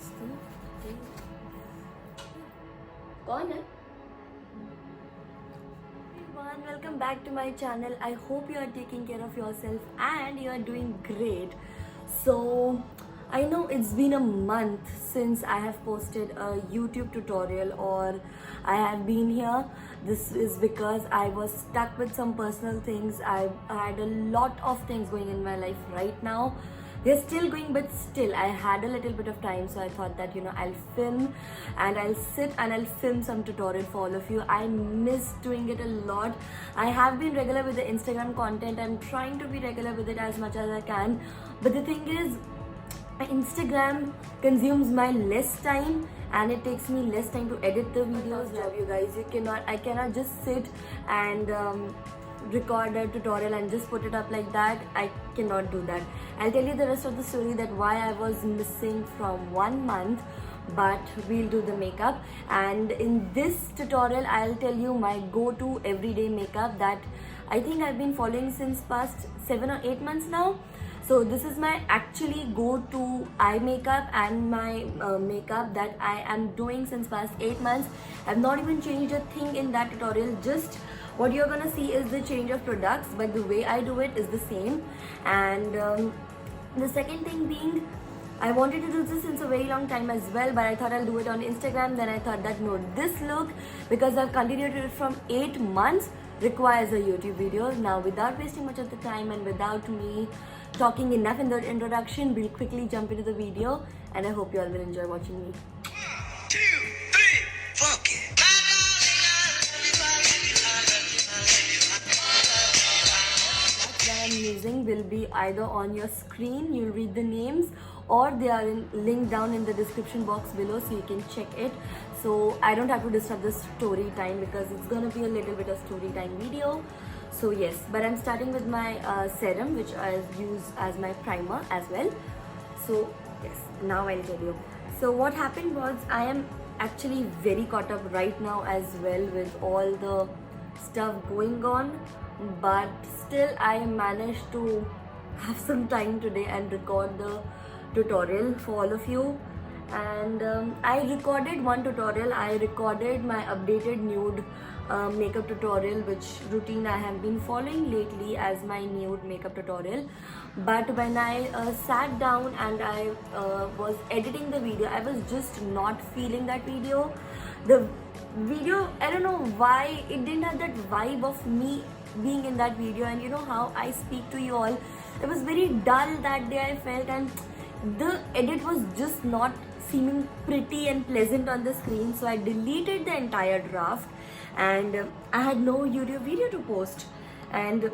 मस्त कौन है? Everyone, welcome back to my channel. I hope you are taking care of yourself and you are doing great. So I know it's been a month since I have posted a YouTube tutorial or I have been here. This is because I was stuck with some personal things. I had a lot of things going in my life right now. They're still going, but still I had a little bit of time, so I thought that I'll film and I'll sit and I'll film some tutorial for all of you. I miss doing it a lot. I have been regular with the Instagram content. I'm trying to be regular with it as much as I can, but the thing is, Instagram consumes my less time and it takes me less time to edit the videos. Love you guys. I cannot just sit and record a tutorial and just put it up like that. I cannot do that. I'll tell you the rest of the story, that why I was missing from 1 month, but we'll do the makeup. And in this tutorial I'll tell you my go-to everyday makeup that I think I've been following since past 7 or 8 months now. So this is my actually go-to eye makeup and my makeup that I am doing since past 8 months. I've not even changed a thing in that tutorial. Just what you're gonna see is the change of products, but the way I do it is the same. And the second thing being, I wanted to do this since a very long time as well, but I thought I'll do it on Instagram. Then I thought that no, this look, because I've continued it from 8 months, requires a YouTube video. Now, without wasting much of the time and without me talking enough in the introduction, we'll quickly jump into the video, and I hope you all will enjoy watching me. 1, 2, 3, fuck it. That I'm using will be either on your screen, you'll read the names, or they are linked down in the description box below, so you can check it. So I don't have to disturb the story time because it's gonna be a little bit of story time video. So yes, but I'm starting with my serum, which I use as my primer as well. So yes, now I'll tell you. So what happened was, I am actually very caught up right now as well with all the stuff going on, but still I managed to have some time today and record the tutorial for all of you. And I recorded one tutorial. I recorded my updated nude makeup tutorial, which routine I have been following lately as my nude makeup tutorial. But when I sat down and I was editing the video, I was just not feeling that video. The video, I don't know why, it didn't have that vibe of me being in that video. And you know how I speak to you all, it was very dull that day, I felt, and the edit was just not seeming pretty and pleasant on the screen. So I deleted the entire draft and I had no YouTube video to post. And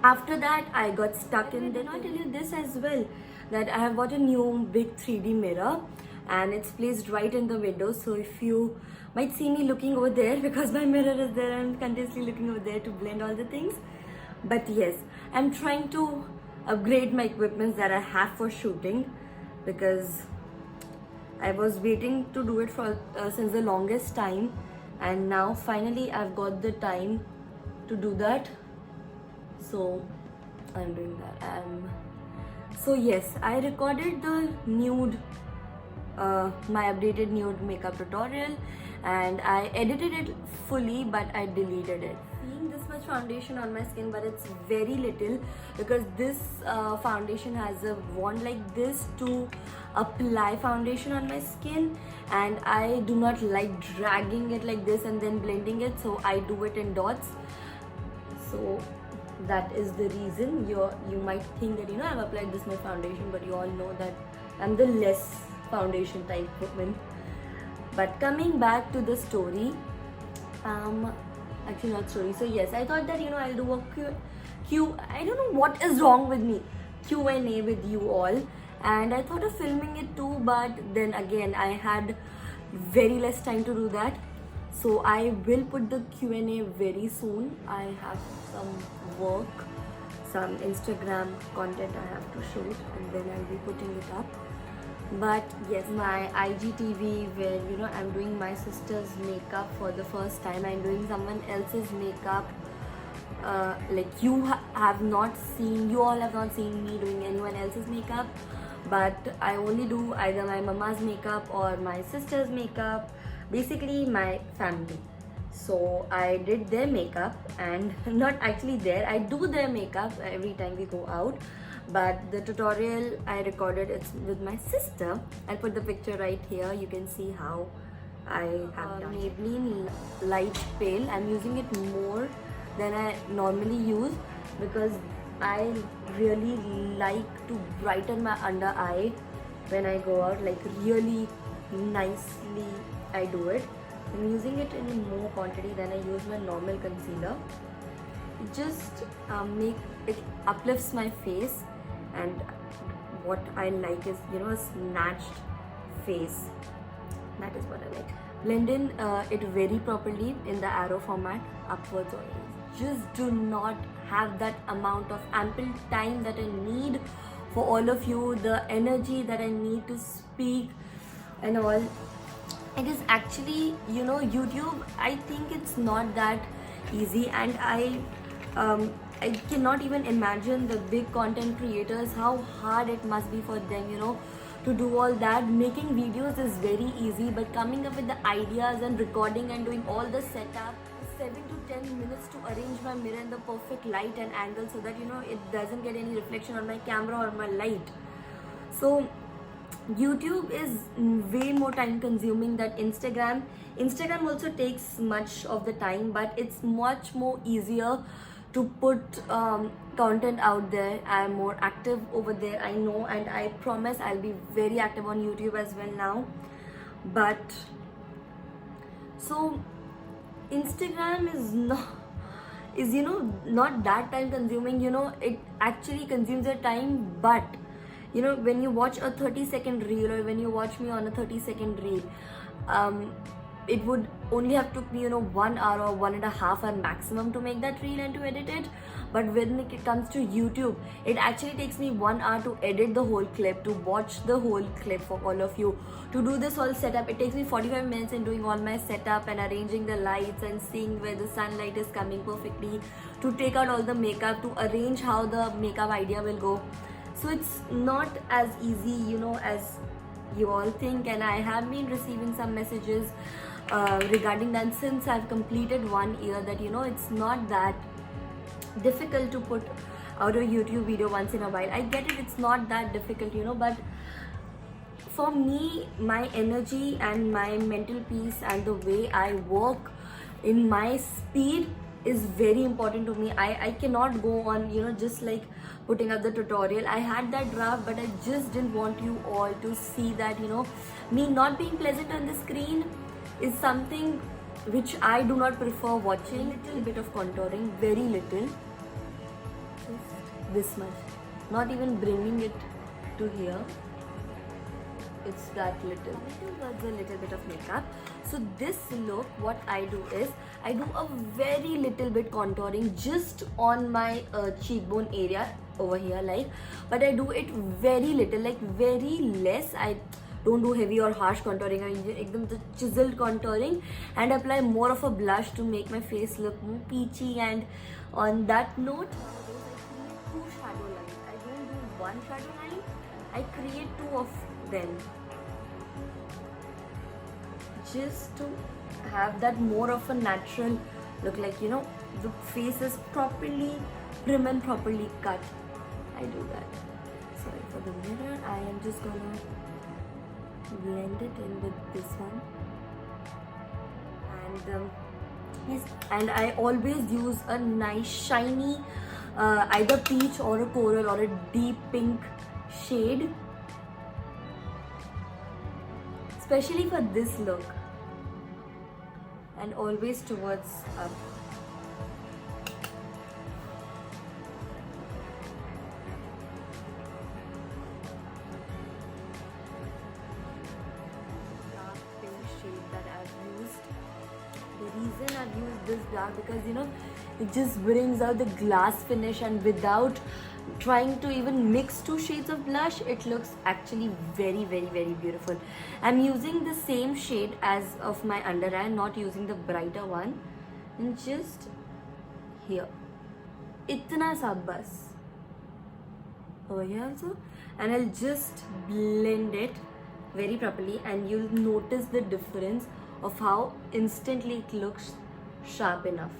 after that I got stuck in. Then I tell you this as well, that I have got a new big 3D mirror and it's placed right in the window. So if you might see me looking over there, because my mirror is there, I'm continuously looking over there to blend all the things. But yes, I'm trying to upgrade my equipment that I have for shooting, because I was waiting to do it for since the longest time, and now finally I've got the time to do that. So I'm doing that. So yes, I recorded the nude, my updated nude makeup tutorial, and I edited it fully, but I deleted it. Seeing this much foundation on my skin, but it's very little because this foundation has a wand like this to apply foundation on my skin, and I do not like dragging it like this and then blending it, so I do it in dots. So that is the reason. You might think that I've applied this much foundation, but you all know that I'm the less foundation type woman. But coming back to the story, actually not story. So yes, I thought that I'll do a I don't know what is wrong with me, Q&A with you all, and I thought of filming it too, but then again I had very less time to do that. So I will put the Q&A very soon. I have some work, some Instagram content I have to shoot, and then I'll be putting it up. But yes, my IGTV where I'm doing my sister's makeup for the first time. I'm doing someone else's makeup. Like you all have not seen me doing anyone else's makeup, but I only do either my mama's makeup or my sister's makeup, basically my family. So I did their makeup, and not actually there, I do their makeup every time we go out, but the tutorial I recorded it's with my sister. I'll put the picture right here. You can see how I have done. Maybelline Light Pale. I'm using it more than I normally use because I really like to brighten my under eye when I go out, like really nicely I do it. I'm using it in more quantity than I use my normal concealer. It just it uplifts my face, and what I like is, you know, a snatched face. That is what I like. Blend in it very properly in the arrow format, upwards always. Just do not have that amount of ample time that I need for all of you, the energy that I need to speak and all. It is actually, you know, YouTube, I think it's not that easy, and I cannot even imagine the big content creators, how hard it must be for them, you know, to do all that. Making videos is very easy, but coming up with the ideas and recording and doing all the setup, 7 to 10 minutes to arrange my mirror in the perfect light and angle so that, you know, it doesn't get any reflection on my camera or my light. So YouTube is way more time consuming than Instagram. Instagram also takes much of the time, but it's much more easier to put content out there. I'm more active over there, I know, and I promise I'll be very active on YouTube as well now. But so Instagram is you know, not that time consuming, you know. It actually consumes your time, but you know, when you watch a 30-second reel, or when you watch me on a 30-second reel, it would only have took me, you know, 1 hour or 1.5 hours maximum to make that reel and to edit it. But when it comes to YouTube, it actually takes me 1 hour to edit the whole clip, to watch the whole clip for all of you, to do this whole setup. It takes me 45 minutes in doing all my setup and arranging the lights and seeing where the sunlight is coming perfectly, to take out all the makeup, to arrange how the makeup idea will go. So it's not as easy, you know, as you all think, and I have been receiving some messages regarding that since I've completed 1 year, that, you know, it's not that difficult to put out a YouTube video once in a while. I get it, it's not that difficult, you know, but for me, my energy and my mental peace and the way I work in my speed is very important to me. I cannot go on, you know, just like putting up the tutorial. I had that draft, but I just didn't want you all to see that, you know, me not being pleasant on the screen is something which I do not prefer watching. Little bit of contouring, very little, just this much, not even bringing it to here. It's that little. Towards a little bit of makeup. So this look, what I do is, I do a very little bit contouring just on my cheekbone area over here, like, but I do it very little, like very less. I don't do heavy or harsh contouring. I ekdam the chiseled contouring, and apply more of a blush to make my face look more peachy. And on that note, I create 2 shadow lines. I don't do 1 shadow line, I create 2 of them, just to have that more of a natural look, like, you know, the face is properly prim and properly cut. I do that. Sorry, for the mirror, I am just gonna blend it in with this one. And yes, and I always use a nice shiny either peach or a coral or a deep pink shade, especially for this look, and always towards up. Dark pink shade that I've used. The reason I've used this dark, because, you know, it just brings out the glass finish, and without trying to even mix 2 shades of blush, it looks actually very, very, very beautiful. I'm using the same shade as of my under eye, not using the brighter one, and just here, itna sa bas. over here also, and I'll just blend it very properly, and you'll notice the difference of how instantly it looks sharp enough.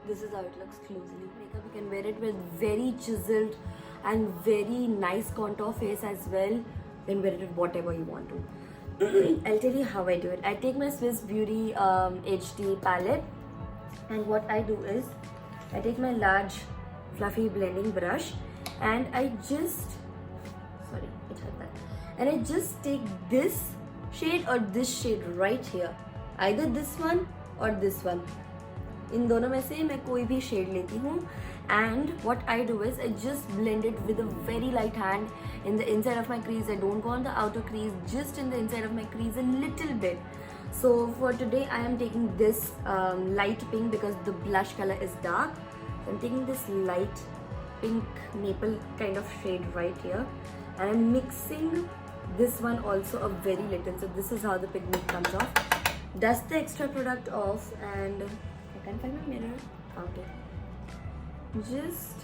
This is how it looks closely. Makeup, you can wear it with very chiseled and very nice contour face as well. You can wear it with whatever you want to. I'll tell you how I do it. I take my Swiss Beauty HD palette, and what I do is I take my large fluffy blending brush, and I just and I just take this shade or this shade right here, either this one or this one. इन दोनों में से मैं कोई भी shade लेती हूँ, and what I do is I just blend it with a very light hand in the inside of my crease. I don't go on the outer crease, just in the inside of my crease a little bit. So for today I am taking this light pink because the blush color is dark. So I'm taking this light pink maple kind of shade right here, and I'm mixing this one also a very little. So this is how the pigment comes off. Dust the extra product off, and I can't find my mirror. Found it. Just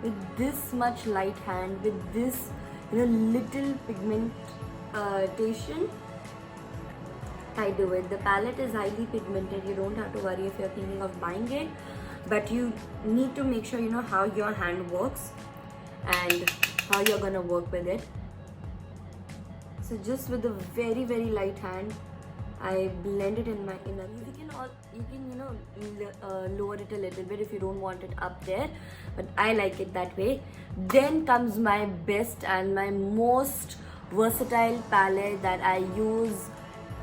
with this much light hand, with this little pigmentation, I do it. The palette is highly pigmented. You don't have to worry if you're thinking of buying it, but you need to make sure you know how your hand works and how you're gonna work with it. So just with a very light hand, I blend it in my inner. You can lower it a little bit if you don't want it up there, but I like it that way. Then comes my best and my most versatile palette that I use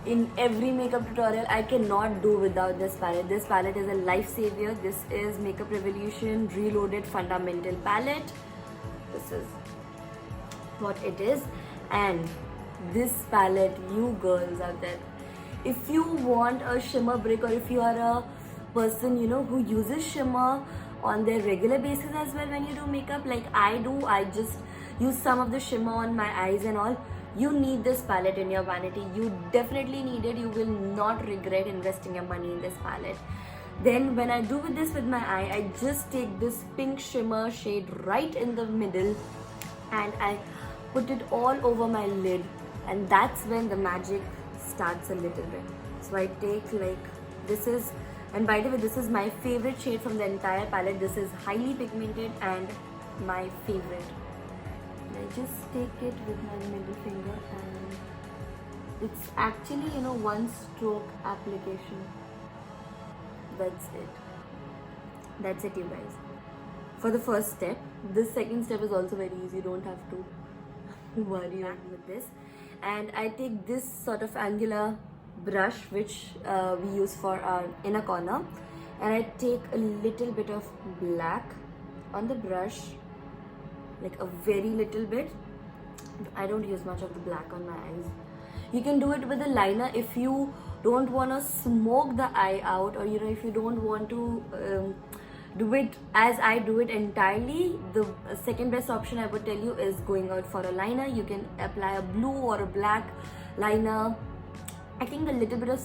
in every makeup tutorial. I cannot do without this palette. This palette is a lifesaver. This is Makeup Revolution Reloaded Fundamental Palette. This is what it is. And this palette, you girls out there, if you want a shimmer brick, or if you are a person who uses shimmer on their regular basis as well when you do makeup like I do, I just use some of the shimmer on my eyes and all, you need this palette in your vanity. You definitely need it. You will not regret investing your money in this palette. Then when I do with this with my eye, I just take this pink shimmer shade right in the middle and I put it all over my lid, and that's when the magic starts a little bit. So I take this is, and by the way, this is my favorite shade from the entire palette. This is highly pigmented and my favorite. I just take it with my middle finger, and it's actually one stroke application. That's it you guys, for the first step. This second step is also very easy. You don't have to worry with this. And I take this sort of angular brush which we use for our inner corner, and I take a little bit of black on the brush, like a very little bit. I don't use much of the black on my eyes. You can do it with a liner if you don't want to smoke the eye out, or if you don't want to do it as I do it entirely. The second best option I would tell you is going out for a liner. You can apply a blue or a black liner. I think a little bit of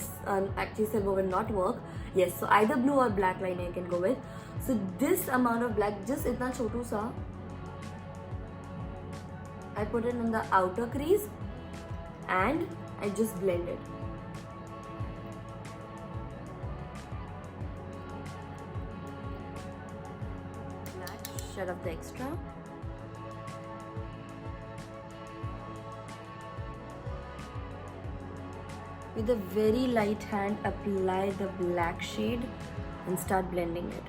actually silver will not work. Yes, so either blue or black liner you can go with. So this amount of black, just itna chotu sa, I put it in the outer crease and I just blend it. Shut up the extra. With a very light hand, apply the black shade and start blending it.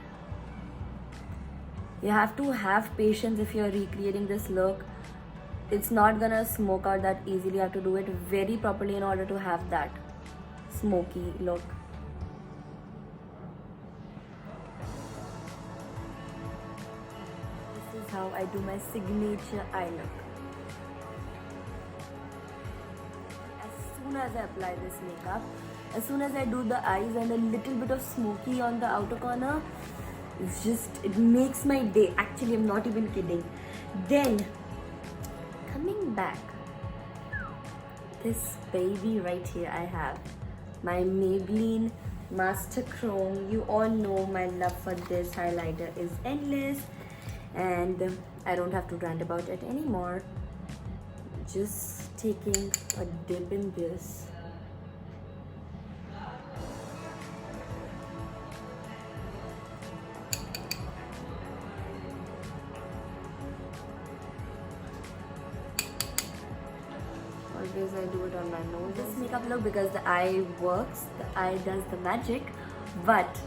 You have to have patience if you're recreating this look. It's not gonna smoke out that easily. You have to do it very properly in order to have that smoky look. This is how I do my signature eye look. As soon as I apply this makeup, as soon as I do the eyes and a little bit of smoky on the outer corner, it makes my day. Actually, I'm not even kidding. Then back. This baby right here I have. My Maybelline Master Chrome. You all know my love for this highlighter is endless, and I don't have to rant about it anymore. Just taking a dip in this. Always I do it on my nose. This makeup look because the eye works, the eye does the magic. But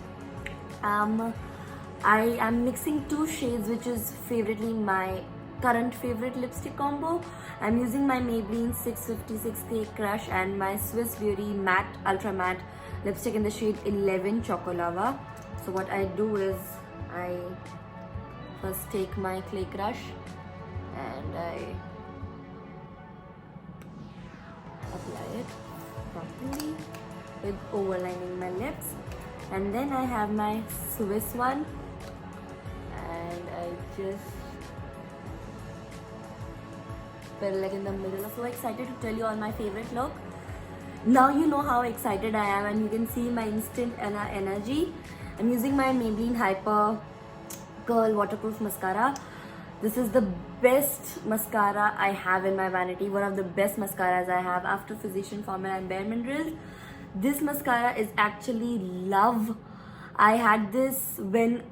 I am mixing two shades, which is favorably my current favorite lipstick combo. I'm using my Maybelline 656K Crush and my Swiss Beauty Matte Ultra Matte lipstick in the shade 11 Chocolava. So what I do is I first take my Clay Crush and I apply it properly with overlining my lips, and then I have my Swiss one and I just put it like in the middle. I'm so excited to tell you all my favorite look. Now you know how excited I am, and you can see my instant energy. I'm using my Maybelline Hyper Curl Waterproof Mascara. This is the best mascara I have in my vanity. One of the best mascaras I have after Physician Formula and Bare Minerals. This mascara is actually love. I had this when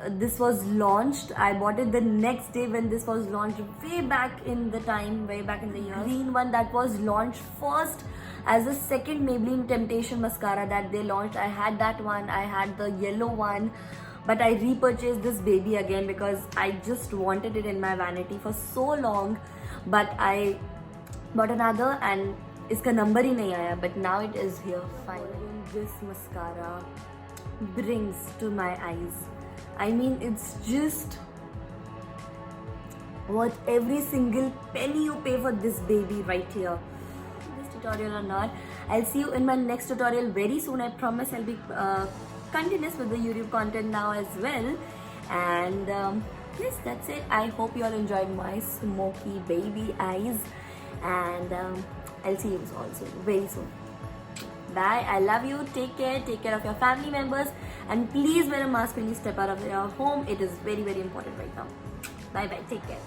this was launched. I bought it the next day when this was launched, way back in the time, way back in the year. Green one that was launched first as a second Maybelline Temptation mascara that they launched. I had that one. I had the yellow one. But I repurchased this baby again because I just wanted it in my vanity for so long. But I bought another and iska number hi nahi aaya. But now it is here finally. This mascara brings to my eyes. I mean, it's just worth every single penny you pay for this baby right here. This tutorial or not, I'll see you in my next tutorial very soon. I promise I'll be continuous with the YouTube content now as well. And yes, that's it. I hope you all enjoyed my smoky baby eyes, and I'll see you all soon, very soon. Bye. I love you. Take care of your family members, and please wear a mask when you step out of your home. It is very, very important right now. Bye bye. Take care.